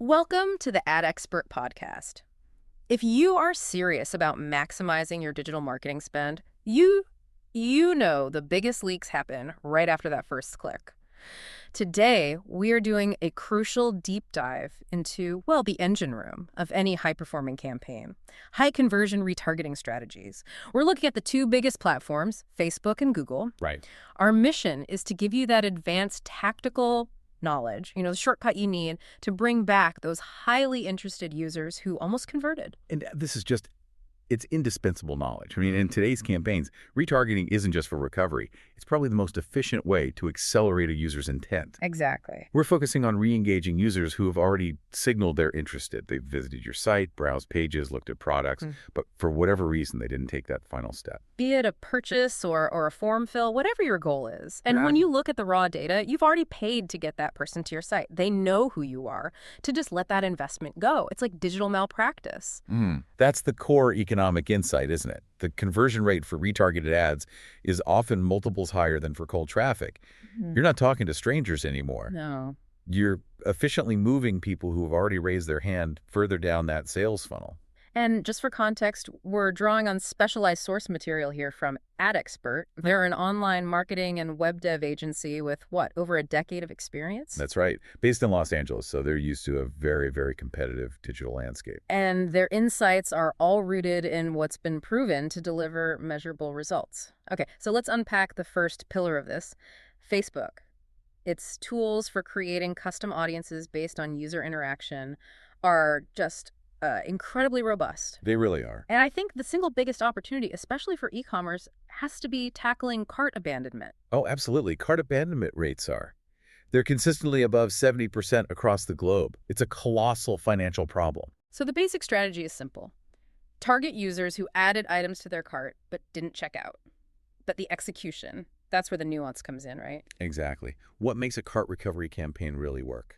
Welcome to the AdExpert Podcast. If you are serious about maximizing your digital marketing spend, you know the biggest leaks happen right after that first click. Today, we are doing a crucial deep dive into, well, the engine room of any high-performing campaign, high-conversion retargeting strategies. We're looking at the two biggest platforms, Facebook and Google. Right. Our mission is to give you that advanced tactical knowledge, the shortcut you need to bring back those highly interested users who almost converted. And this is just, it's indispensable knowledge. I mean, in today's campaigns, retargeting isn't just for recovery. It's probably the most efficient way to accelerate a user's intent. Exactly. We're focusing on re-engaging users who have already signaled they're interested. They've visited your site, browsed pages, looked at products, but for whatever reason, they didn't take that final step. Be it a purchase or a form fill, whatever your goal is. And when you look at the raw data, you've already paid to get that person to your site. They know who you are. To just let that investment go, it's like digital malpractice. That's the core economic insight, isn't it? The conversion rate for retargeted ads is often multiples higher than for cold traffic. You're not talking to strangers anymore. No. You're efficiently moving people who have already raised their hand further down that sales funnel. And just for context, we're drawing on specialized source material here from AdExpert. They're an online marketing and web dev agency with, over a decade of experience? That's right. Based in Los Angeles, so they're used to a very, very competitive digital landscape. And their insights are all rooted in what's been proven to deliver measurable results. Okay, so let's unpack the first pillar of this, Facebook. Its tools for creating custom audiences based on user interaction are just incredibly robust. They really are. And I think the single biggest opportunity, especially for e-commerce, has to be tackling cart abandonment. Oh, absolutely. Cart abandonment rates are. They're consistently above 70% across the globe. It's a colossal financial problem. So the basic strategy is simple. Target users who added items to their cart but didn't check out. But the execution, that's where the nuance comes in, right? Exactly. What makes a cart recovery campaign really work?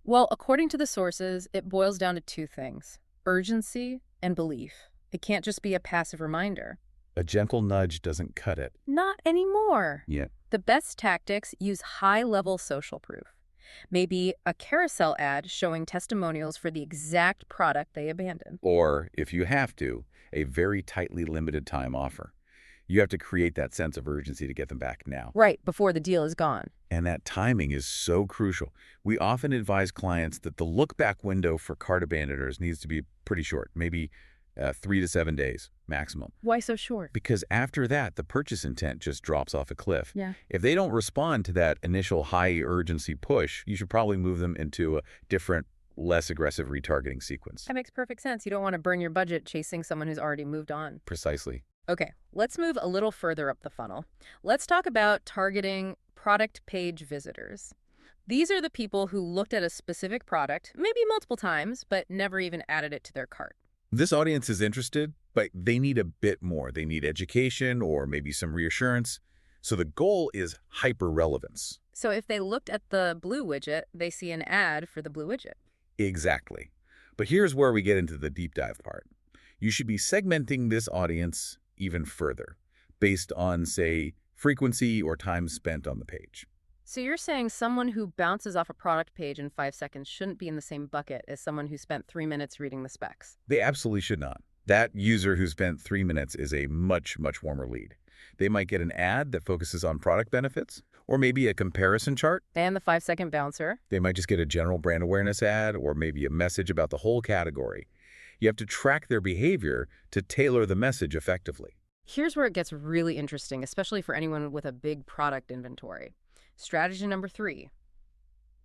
Well, according to the sources, it boils down to two things: urgency and belief. It can't just be a passive reminder. A gentle nudge doesn't cut it. Not anymore. Yeah. The best tactics use high-level social proof. Maybe a carousel ad showing testimonials for the exact product they abandoned. Or, if you have to, a very tightly limited time offer. You have to create that sense of urgency to get them back now. Right, before the deal is gone. And that timing is so crucial. We often advise clients that the look-back window for cart abandoners needs to be pretty short, maybe 3 to 7 days maximum. Why so short? Because after that, the purchase intent just drops off a cliff. Yeah. If they don't respond to that initial high-urgency push, you should probably move them into a different, less aggressive retargeting sequence. That makes perfect sense. You don't want to burn your budget chasing someone who's already moved on. Precisely. Okay, let's move a little further up the funnel. Let's talk about targeting product page visitors. These are the people who looked at a specific product, maybe multiple times, but never even added it to their cart. This audience is interested, but they need a bit more. They need education or maybe some reassurance. So the goal is hyper-relevance. So if they looked at the blue widget, they see an ad for the blue widget. Exactly. But here's where we get into the deep dive part. You should be segmenting this audience even further, based on, say, frequency or time spent on the page. So you're saying someone who bounces off a product page in 5 seconds shouldn't be in the same bucket as someone who spent 3 minutes reading the specs? They absolutely should not. That user who spent 3 minutes is a much, much warmer lead. They might get an ad that focuses on product benefits, or maybe a comparison chart. And the 5-second bouncer. They might just get a general brand awareness ad, or maybe a message about the whole category. You have to track their behavior to tailor the message effectively. Here's where it gets really interesting, especially for anyone with a big product inventory. Strategy number 3,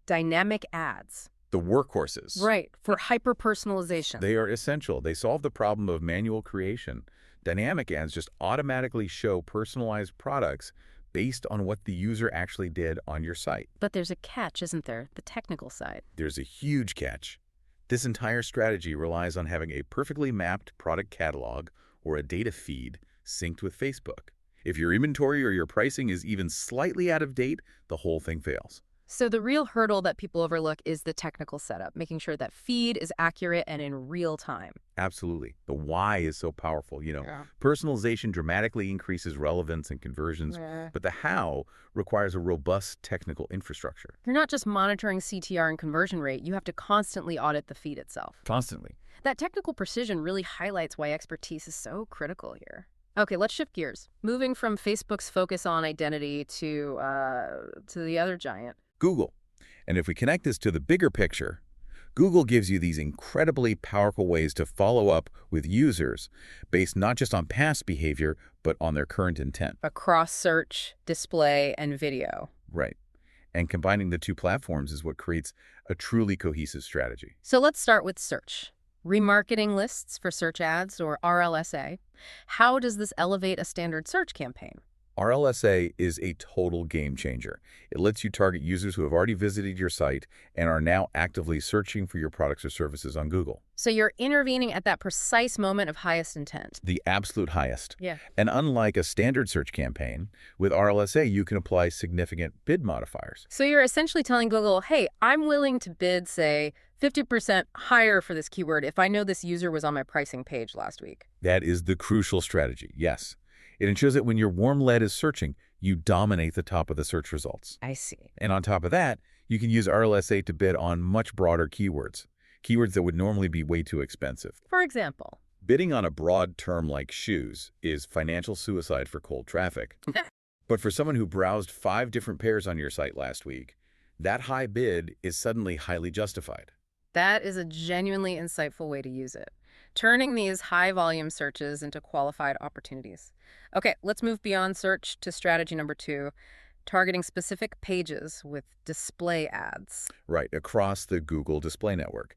dynamic ads. The workhorses. Right, for hyper-personalization. They are essential. They solve the problem of manual creation. Dynamic ads just automatically show personalized products based on what the user actually did on your site. But there's a catch, isn't there? The technical side. There's a huge catch. This entire strategy relies on having a perfectly mapped product catalog or a data feed synced with Facebook. If your inventory or your pricing is even slightly out of date, the whole thing fails. So the real hurdle that people overlook is the technical setup, making sure that feed is accurate and in real time. Absolutely. The why is so powerful. Yeah. Personalization dramatically increases relevance and conversions, Yeah. but the how requires a robust technical infrastructure. You're not just monitoring CTR and conversion rate, you have to constantly audit the feed itself. Constantly. That technical precision really highlights why expertise is so critical here. Okay, let's shift gears. Moving from Facebook's focus on identity to the other giant. Google. And if we connect this to the bigger picture, Google gives you these incredibly powerful ways to follow up with users based not just on past behavior, but on their current intent. Across search, display, and video. Right. And combining the two platforms is what creates a truly cohesive strategy. So let's start with search. Remarketing lists for search ads, or RLSA. How does this elevate a standard search campaign? RLSA is a total game changer. It lets you target users who have already visited your site and are now actively searching for your products or services on Google. So you're intervening at that precise moment of highest intent. The absolute highest. Yeah. And unlike a standard search campaign, with RLSA, you can apply significant bid modifiers. So you're essentially telling Google, hey, I'm willing to bid, say, 50% higher for this keyword if I know this user was on my pricing page last week. That is the crucial strategy, yes. It ensures that when your warm lead is searching, you dominate the top of the search results. I see. And on top of that, you can use RLSA to bid on much broader keywords that would normally be way too expensive. For example? Bidding on a broad term like shoes is financial suicide for cold traffic. But for someone who browsed 5 different pairs on your site last week, that high bid is suddenly highly justified. That is a genuinely insightful way to use it, turning these high-volume searches into qualified opportunities. Okay, let's move beyond search to strategy number 2, targeting specific pages with display ads. Right, across the Google display network.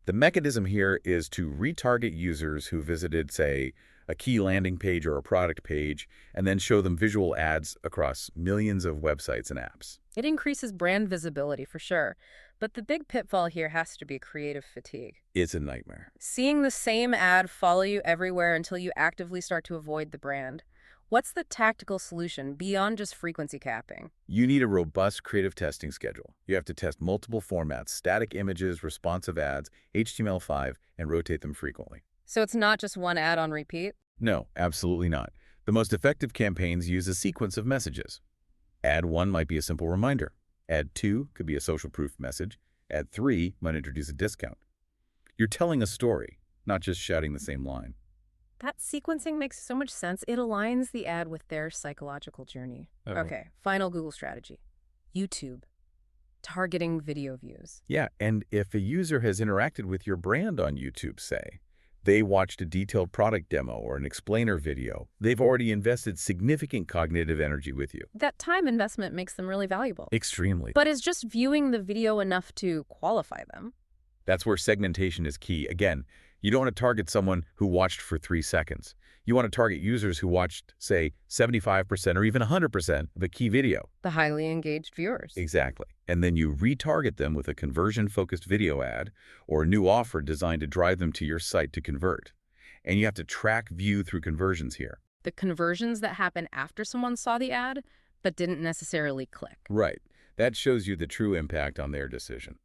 The mechanism here is to retarget users who visited, say, a key landing page or a product page, and then show them visual ads across millions of websites and apps. It increases brand visibility for sure, but the big pitfall here has to be creative fatigue. It's a nightmare. Seeing the same ad follow you everywhere until you actively start to avoid the brand. What's the tactical solution beyond just frequency capping? You need a robust creative testing schedule. You have to test multiple formats, static images, responsive ads, HTML5, and rotate them frequently. So it's not just one ad on repeat? No, absolutely not. The most effective campaigns use a sequence of messages. Ad 1 might be a simple reminder. Ad 2 could be a social proof message. Ad 3 might introduce a discount. You're telling a story, not just shouting the same line. That sequencing makes so much sense. It aligns the ad with their psychological journey. Okay, final Google strategy. YouTube. Targeting video views. Yeah, and if a user has interacted with your brand on YouTube, say, they watched a detailed product demo or an explainer video, they've already invested significant cognitive energy with you. That time investment makes them really valuable. Extremely. But is just viewing the video enough to qualify them? That's where segmentation is key. Again, you don't want to target someone who watched for 3 seconds. You want to target users who watched, say, 75% or even 100% of a key video. The highly engaged viewers. Exactly. And then you retarget them with a conversion-focused video ad or a new offer designed to drive them to your site to convert. And you have to track view through conversions here. The conversions that happen after someone saw the ad but didn't necessarily click. Right. That shows you the true impact on their decision.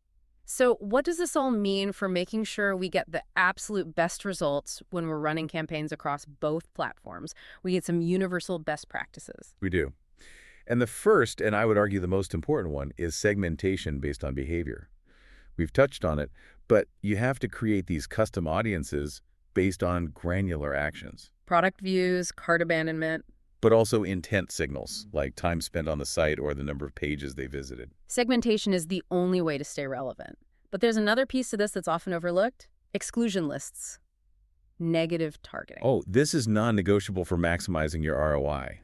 So what does this all mean for making sure we get the absolute best results when we're running campaigns across both platforms? We get some universal best practices. We do. And the first, and I would argue the most important one, is segmentation based on behavior. We've touched on it, but you have to create these custom audiences based on granular actions. Product views, cart abandonment. But also intent signals, like time spent on the site or the number of pages they visited. Segmentation is the only way to stay relevant. But there's another piece to this that's often overlooked. Exclusion lists. Negative targeting. Oh, this is non-negotiable for maximizing your ROI.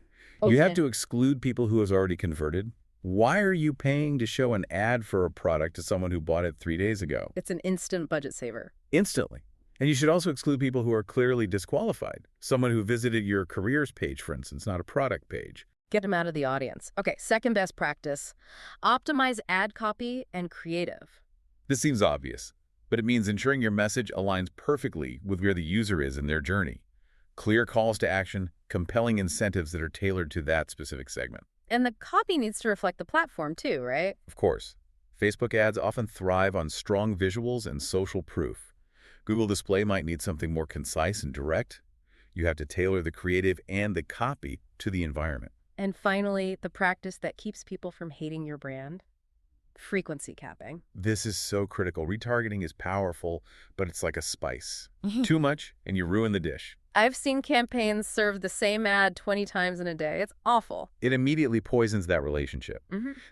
You have to exclude people who has already converted. Why are you paying to show an ad for a product to someone who bought it 3 days ago? It's an instant budget saver. Instantly. And you should also exclude people who are clearly disqualified. Someone who visited your careers page, for instance, not a product page. Get them out of the audience. Okay, second best practice. Optimize ad copy and creative. This seems obvious, but it means ensuring your message aligns perfectly with where the user is in their journey. Clear calls to action, compelling incentives that are tailored to that specific segment. And the copy needs to reflect the platform too, right? Of course, Facebook ads often thrive on strong visuals and social proof. Google Display might need something more concise and direct. You have to tailor the creative and the copy to the environment. And finally, the practice that keeps people from hating your brand, frequency capping. This is so critical. Retargeting is powerful, but it's like a spice. Too much, and you ruin the dish. I've seen campaigns serve the same ad 20 times in a day. It's awful. It immediately poisons that relationship.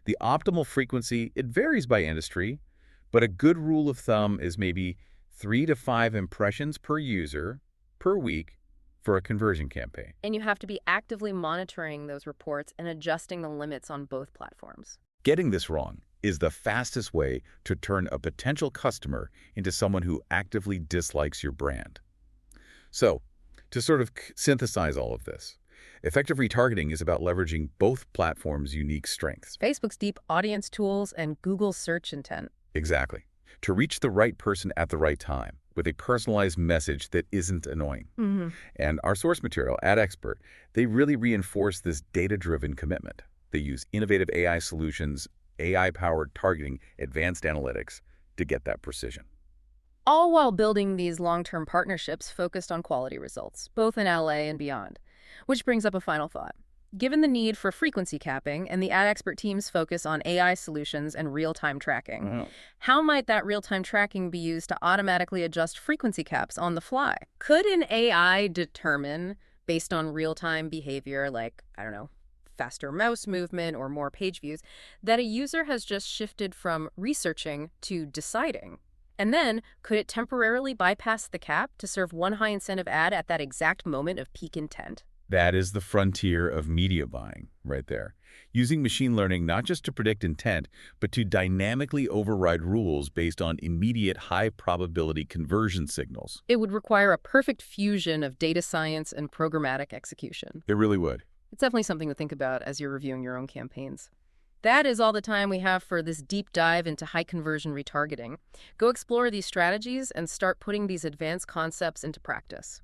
The optimal frequency, it varies by industry, but a good rule of thumb is maybe 3 to 5 impressions per user per week for a conversion campaign. And you have to be actively monitoring those reports and adjusting the limits on both platforms. Getting this wrong is the fastest way to turn a potential customer into someone who actively dislikes your brand. So, to sort of synthesize all of this, effective retargeting is about leveraging both platforms' unique strengths. Facebook's deep audience tools and Google's search intent. Exactly. To reach the right person at the right time with a personalized message that isn't annoying. And our source material, AdExpert, they really reinforce this data-driven commitment. They use innovative AI solutions, AI-powered targeting, advanced analytics to get that precision. All while building these long-term partnerships focused on quality results, both in LA and beyond. Which brings up a final thought. Given the need for frequency capping and the AdExpert team's focus on AI solutions and real-time tracking, how might that real-time tracking be used to automatically adjust frequency caps on the fly? Could an AI determine, based on real-time behavior like, I don't know, faster mouse movement or more page views, that a user has just shifted from researching to deciding? And then, could it temporarily bypass the cap to serve one high-incentive ad at that exact moment of peak intent? That is the frontier of media buying right there. Using machine learning not just to predict intent, but to dynamically override rules based on immediate high-probability conversion signals. It would require a perfect fusion of data science and programmatic execution. It really would. It's definitely something to think about as you're reviewing your own campaigns. That is all the time we have for this deep dive into high-conversion retargeting. Go explore these strategies and start putting these advanced concepts into practice.